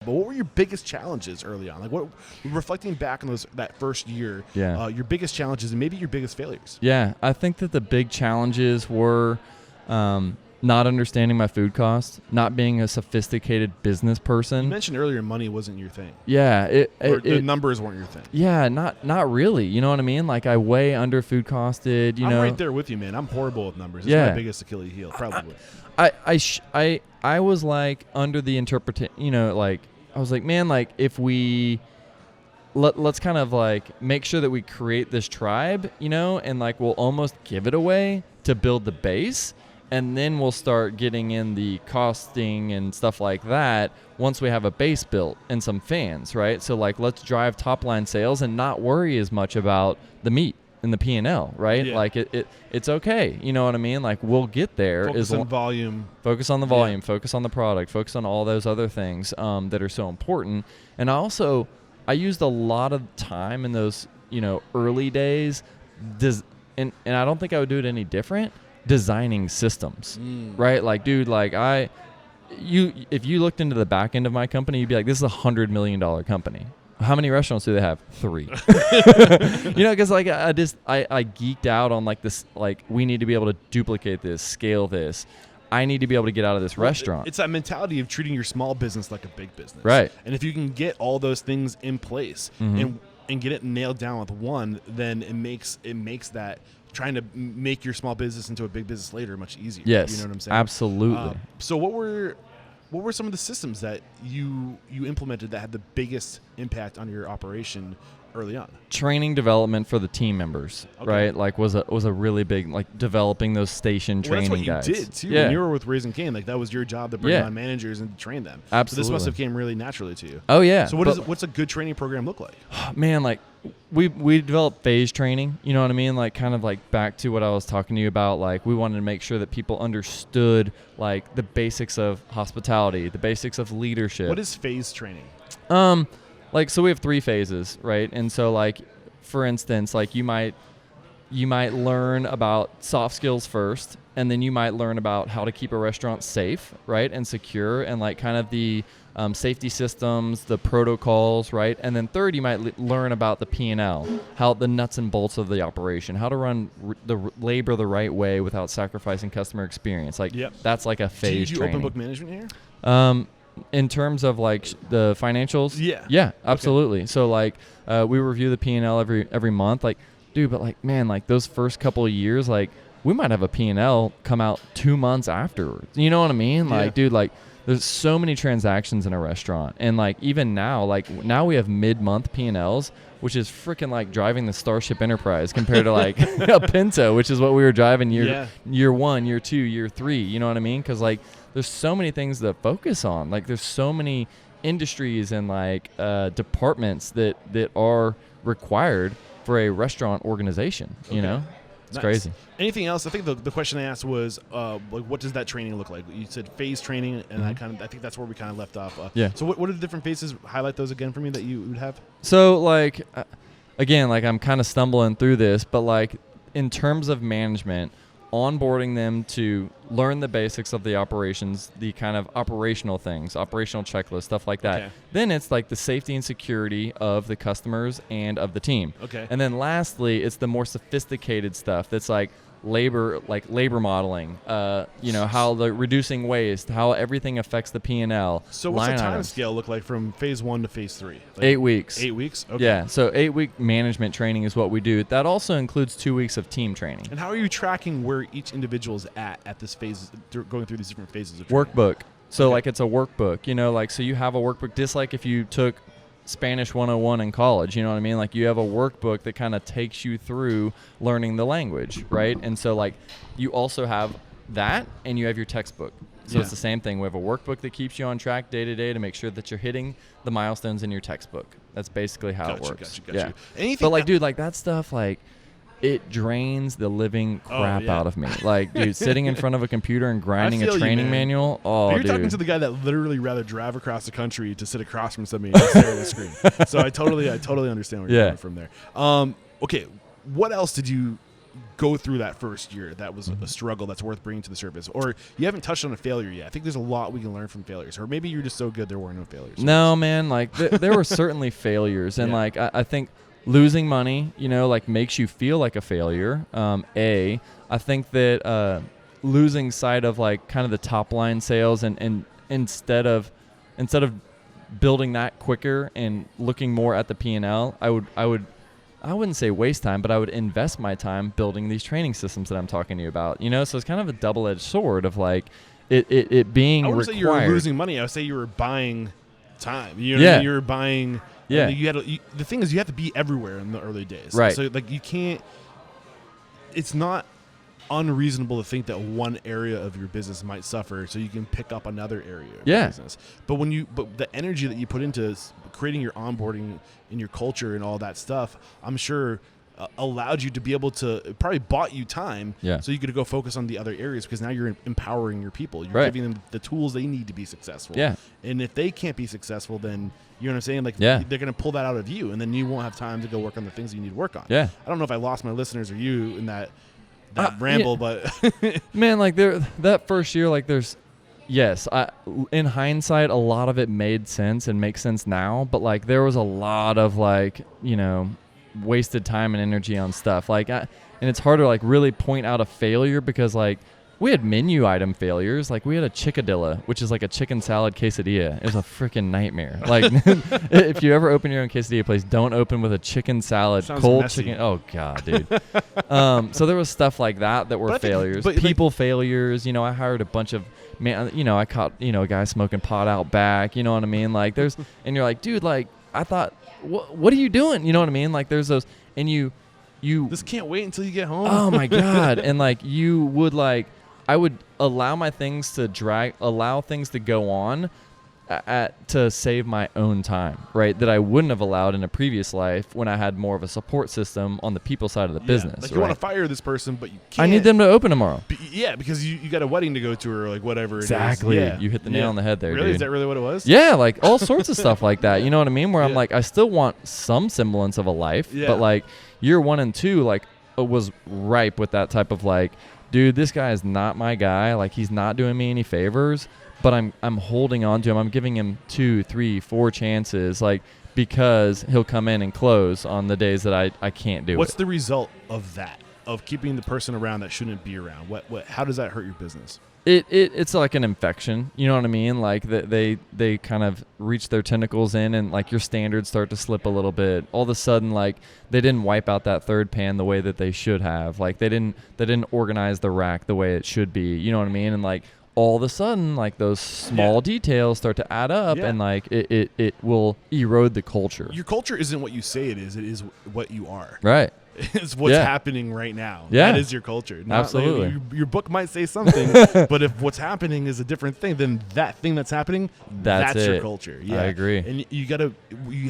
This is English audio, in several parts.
but what were your biggest challenges early on? Like, what, reflecting back on that first year, your biggest challenges and maybe your biggest failures? Yeah, I think that the big challenges were not understanding my food costs, not being a sophisticated business person. You mentioned earlier money wasn't your thing. Yeah. The numbers weren't your thing. Yeah, not really. You know what I mean? Like, I way under food costed, I'm right there with you, man. I'm horrible with numbers. It's my biggest Achilles heel, probably. I was like under the interpretation, like I was like, man, like if we let's kind of like make sure that we create this tribe, and like we'll almost give it away to build the base, and then we'll start getting in the costing and stuff like that once we have a base built and some fans, right? So like let's drive top line sales and not worry as much about the meat and the P&L, right? Yeah. Like it's okay. You know what I mean? Like we'll get there. Focus on volume. Focus on the volume. Yeah. Focus on the product. Focus on all those other things that are so important. And I used a lot of time in those, early days, and I don't think I would do it any different, designing systems, right? Like, dude, like if you looked into the back end of my company, you'd be like, this is $100 million company. How many restaurants do they have? 3. Because like I geeked out on like this, like we need to be able to duplicate this, scale this. I need to be able to get out of this restaurant. It's that mentality of treating your small business like a big business. Right. And if you can get all those things in place and get it nailed down with one, then it makes that trying to make your small business into a big business later much easier. Yes. You know what I'm saying? Absolutely. So what were some of the systems that you implemented that had the biggest impact on your operation early on? Training development for the team members, right? Like was a really big, like developing those station training guys. That's what you did too. Yeah. When you were with Raising Cane, like that was your job to bring on managers and train them. Absolutely. So this must have came really naturally to you. Oh yeah. So what's a good training program look like? Man, like we developed phase training, you know what I mean? Like kind of like back to what I was talking to you about, like we wanted to make sure that people understood like the basics of hospitality, the basics of leadership. What is phase training? Like, so we have 3 phases, right? And so like, for instance, like you might learn about soft skills first, and then you might learn about how to keep a restaurant safe, right? And secure, and like kind of the safety systems, the protocols, right? And then third, you might learn about the P&L, how the nuts and bolts of the operation, how to run the labor the right way without sacrificing customer experience. Like that's like a phase training. Do you training. open book management here? In terms of like the financials, yeah, absolutely. Okay. So like we review the P&L every month. Like, dude, but like, man, like those first couple of years, like we might have a P&L come out 2 months afterwards. You know what I mean? Like, dude, like there's so many transactions in a restaurant, and like even now, like now we have mid-month P&Ls, which is freaking like driving the Starship Enterprise compared to like a Pinto, which is what we were driving year 1, year 2, year 3. You know what I mean? Because like there's so many things to focus on. Like there's so many industries and like departments that are required for a restaurant organization. Okay. You know, it's crazy. Anything else? I think the question I asked was like, what does that training look like? You said phase training, and I think that's where we kind of left off. So what are the different phases? Highlight those again for me that you would have. So like, again, like I'm kind of stumbling through this, but like in terms of management, onboarding them to learn the basics of the operations, the kind of operational things, operational checklists, stuff like that. Okay. Then it's like the safety and security of the customers and of the team. Okay. And then lastly, it's the more sophisticated stuff that's like labor modeling, how the reducing waste, how everything affects the P&L. So what's the time scale look like from phase 1 to phase 3? Like 8 weeks. 8 weeks? Okay. Yeah, so 8-week management training is what we do. That also includes 2 weeks of team training. And how are you tracking where each individual is at this phase, going through these different phases of training? Workbook. So like it's a workbook, like so you have a workbook just like if you took Spanish 101 in college, you know what I mean? Like you have a workbook that kind of takes you through learning the language, right? And so like you also have that and you have your textbook. So it's the same thing. We have a workbook that keeps you on track day to day to make sure that you're hitting the milestones in your textbook. That's basically how it works. Got you. But like, dude, like that stuff, like it drains the living crap out of me. Like, dude, sitting in front of a computer and grinding a training manual. Oh, you're talking to the guy that literally rather drive across the country to sit across from somebody and stare at the screen. So I totally understand where you're coming from there. Okay, what else did you go through that first year that was a struggle that's worth bringing to the surface, or you haven't touched on a failure yet. I think there's a lot we can learn from failures, or maybe you're just so good there were no failures. No, man, like there were certainly failures, and like I think losing money, like makes you feel like a failure. I think that losing sight of like kind of the top line sales, and instead of building that quicker and looking more at the P&L, I wouldn't say waste time, but I would invest my time building these training systems that I'm talking to you about. So it's kind of a double-edged sword of like it being required. I wouldn't say you were losing money. I would say you were buying time. You know what I mean? You were buying. Yeah. The thing is, you have to be everywhere in the early days. Right. So like you can't. It's not unreasonable to think that one area of your business might suffer, so you can pick up another area of your business. But but the energy that you put into creating your onboarding and your culture and all that stuff, I'm sure allowed you to be able to, it probably bought you time, so you could go focus on the other areas, because now you're empowering your people. You're giving them the tools they need to be successful. Yeah. And if they can't be successful, then you know what I'm saying? Like they're going to pull that out of you, and then you won't have time to go work on the things you need to work on. Yeah. I don't know if I lost my listeners or you in that ramble, but man, like that first year, like in hindsight, a lot of it made sense and makes sense now, but like there was a lot of like, wasted time and energy on stuff and it's hard to like really point out a failure, because like we had menu item failures. Like we had a chickadilla, which is like a chicken salad quesadilla. It was a freaking nightmare. Like if you ever open your own quesadilla place, don't open with a chicken salad, cold messy. Chicken. Oh God, dude. So there was stuff like that were failures. People failures. I hired a bunch of I caught a guy smoking pot out back. You know what I mean? Like there's, and you're like, dude, like I thought, what are you doing? You know what I mean? Like there's those, and you just can't wait until you get home. Oh my God. And like you would like. I would allow things to go on to save my own time, right? That I wouldn't have allowed in a previous life when I had more of a support system on the people side of the business. Like you want to fire this person, but you can't. I need them to open tomorrow. Because you got a wedding to go to, or like whatever exactly. it is. Yeah. You hit the nail on the head there, really? Dude. Is that really what it was? Yeah, like all sorts of stuff like that. You know what I mean? Where I'm like, I still want some semblance of a life, but like year 1 and 2, like it was ripe with that type of like, dude, this guy is not my guy. Like he's not doing me any favors, but I'm holding on to him. I'm giving him 2, 3, 4 chances, like because he'll come in and close on the days that I can't do it. What's the result of that? Of keeping the person around that shouldn't be around? How does that hurt your business? It's like an infection. You know what I mean? Like they kind of reach their tentacles in, and like your standards start to slip a little bit. All of a sudden, like they didn't wipe out that third pan the way that they should have. Like they didn't organize the rack the way it should be. You know what I mean? And like all of a sudden, like those small details start to add up, and like it will erode the culture. Your culture isn't what you say it is. It is what you are. Right. It's what's happening right now. Yeah. That is your culture. Absolutely. Like, your book might say something, but if what's happening is a different thing, then that thing that's happening, that's your culture. Yeah. I agree. And you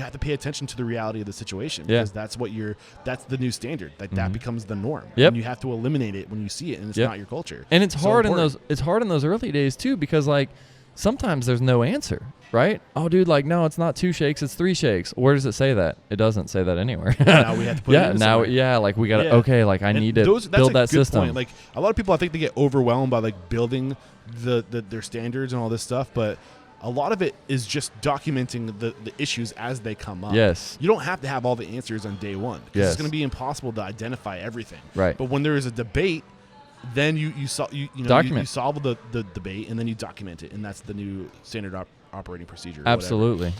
have to pay attention to the reality of the situation, because that's the new standard. Like that becomes the norm. Yep. And you have to eliminate it when you see it, and it's not your culture. And it's hard in those early days too, because like sometimes there's no answer. Right? Oh, dude, like, no, it's not 2 shakes, it's 3 shakes. Where does it say that? It doesn't say that anywhere. Now we have to put it in somewhere. Like, we got to, okay, like, I need to build that system. Point. Like, a lot of people, I think they get overwhelmed by, like, building their standards and all this stuff, but a lot of it is just documenting the issues as they come up. Yes. You don't have to have all the answers on day one, because it's going to be impossible to identify everything. Right. But when there is a debate, then you solve the debate, and then you document it, and that's the new standard operating procedure. Absolutely.